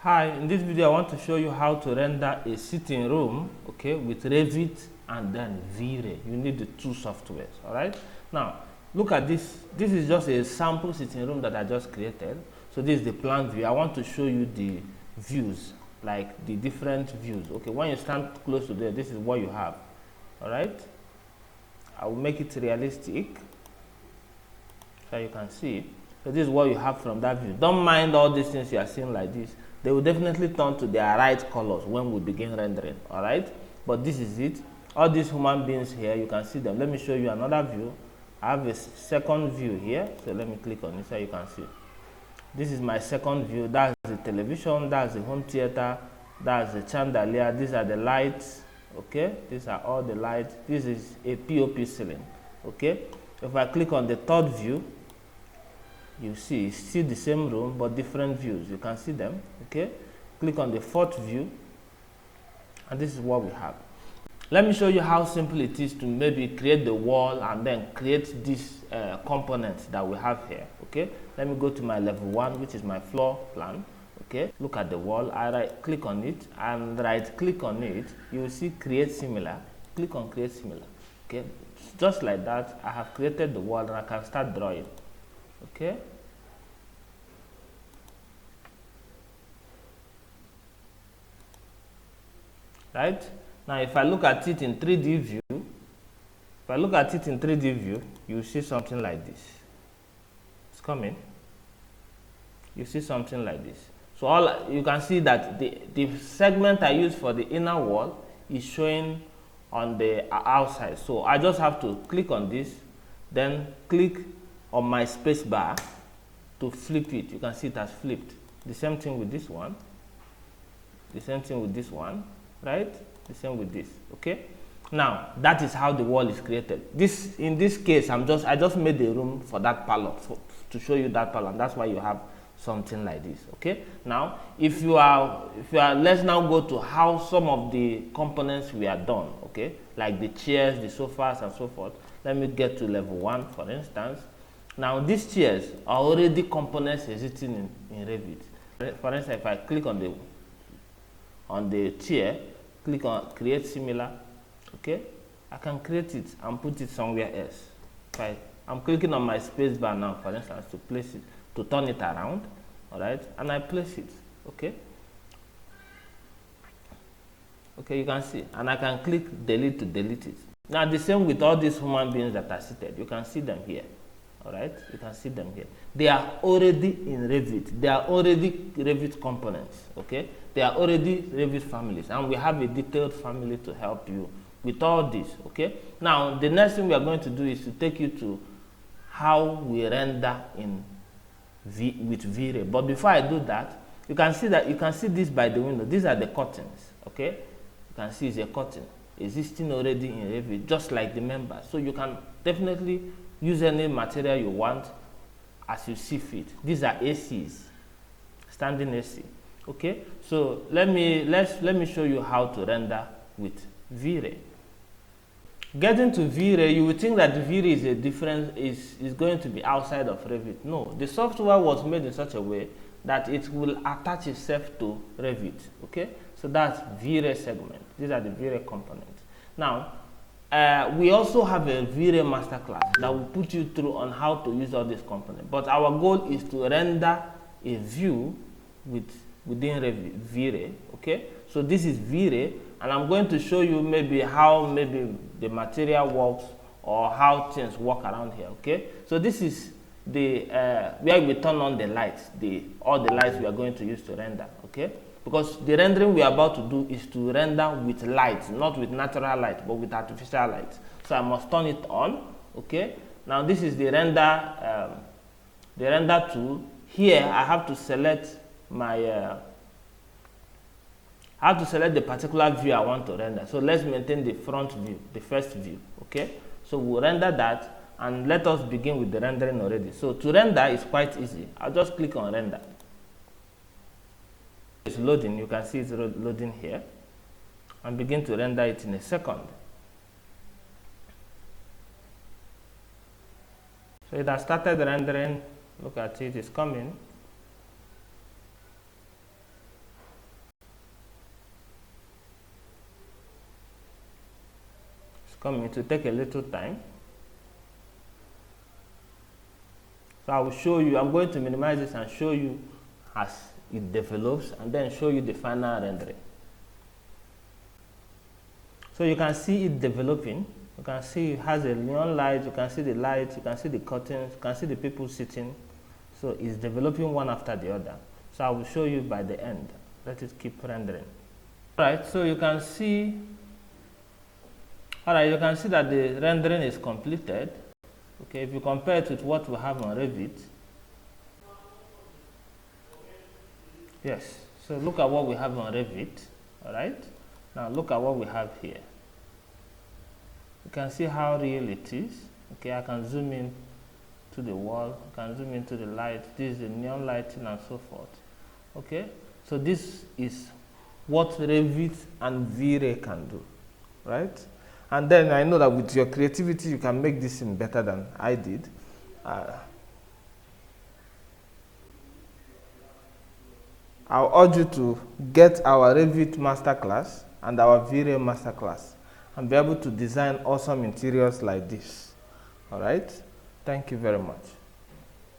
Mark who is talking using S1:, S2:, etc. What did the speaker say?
S1: Hi, in this video I want to show you how to render a sitting room, okay, with Revit and then Vray. You need the two softwares, all right? Now, look at this. This is just a sample sitting room that I just created. So this is the plan view. I want to show you the views, like the different views. Okay, when you stand close to there, this is what you have, all right? I will make it realistic so you can see it. So this is what you have from that view. Don't mind all these things you are seeing like this. They will definitely turn to their right colors when we begin rendering, all right? But this is it. All these human beings here, you can see them. Let me show you another view. I have a second view here, so let me click on it so you can see. This is my second view. That's the television, that's the home theater, that's the chandelier, these are the lights, okay? These are all the lights. This is a POP ceiling, okay? If I click on the third view, you see it's still the same room but different views. You can see them, okay? Click on the fourth view and this is what we have. Let me show you how simple it is to maybe create the wall and then create these components that we have here, okay? Let me go to my level 1, which is my floor plan, okay? Look at the wall. I right click on it and right click on it. You will see create similar. Click on create similar, okay? Just like that, I have created the wall and I can start drawing. Okay. Right? Now if I look at it in 3D view, you see something like this. It's coming. You see something like this. So all you can see that the segment I use for the inner wall is showing on the outside. So I just have to click on this, then click on my space bar to flip it. You can see it has flipped. The same thing with this one. The same thing with this one, right? The same with this, okay? Now, that is how the wall is created. In this case, I just made a room for that parlor, to show you that parlor, and that's why you have something like this, okay? Now, if you are, let's now go to how some of the components we are done, okay? Like the chairs, the sofas, and so forth. Let me get to level 1, for instance. Now these chairs are already components existing in Revit. For instance, if I click on the chair, click on create similar, okay, I can create it and put it somewhere else. I'm clicking on my space bar now, for instance, to place it, to turn it around, all right, and I place it, okay. Okay, you can see, and I can click delete to delete it. Now the same with all these human beings that are seated. You can see them here. All right, you can see them here. They are already in Revit. They are already Revit components, okay? They are already Revit families, and we have a detailed family to help you with all this, okay? Now, the next thing we are going to do is to take you to how we render with Vray. But before I do that, you can see this by the window. These are the curtains, okay? You can see it's a curtain existing already in Revit, just like the members. So you can definitely use any material you want as you see fit. These are ACs, standing AC. Okay, so let me show you how to render with Vray. Getting to Vray, you would think that Vray is going to be outside of Revit. No, the software was made in such a way that it will attach itself to Revit. Okay, so that's Vray segment. These are the Vray components. Now, we also have a Vray masterclass that will put you through on how to use all these components. But our goal is to render a view within Vray. Okay, so this is Vray, and I'm going to show you how the material works or how things work around here. Okay, so this is the where we turn on the lights, all the lights we are going to use to render. Okay. Because the rendering we are about to do is to render with light, not with natural light, but with artificial light. So I must turn it on, okay? Now this is the render tool. Here I have to select the particular view I want to render. So let's maintain the front view, the first view, okay? So we'll render that, and let us begin with the rendering already. So to render is quite easy. I'll just click on render. It's loading. You can see it's loading here, and begin to render it in a second. So it has started rendering. Look at it, it's coming. coming to take a little time. So I will show you, I'm going to minimize this and show you as it develops, and then show you the final rendering. So you can see it developing. You can see it has a neon light, you can see the light, you can see the curtains, you can see the people sitting. So it's developing one after the other. So I will show you by the end. Let it keep rendering. Alright, so you can see, alright, you can see that the rendering is completed. Okay, if you compare it with what we have on Revit. Yes, so look at what we have on Revit. Alright, now look at what we have here. You can see how real it is. Okay, I can zoom in to the wall, I can zoom into the light. This is the neon lighting and so forth. Okay, so this is what Revit and Vray can do, right? And then I know that with your creativity, you can make this thing better than I did. I'll urge you to get our Revit masterclass and our Vray masterclass and be able to design awesome interiors like this. All right? Thank you very much.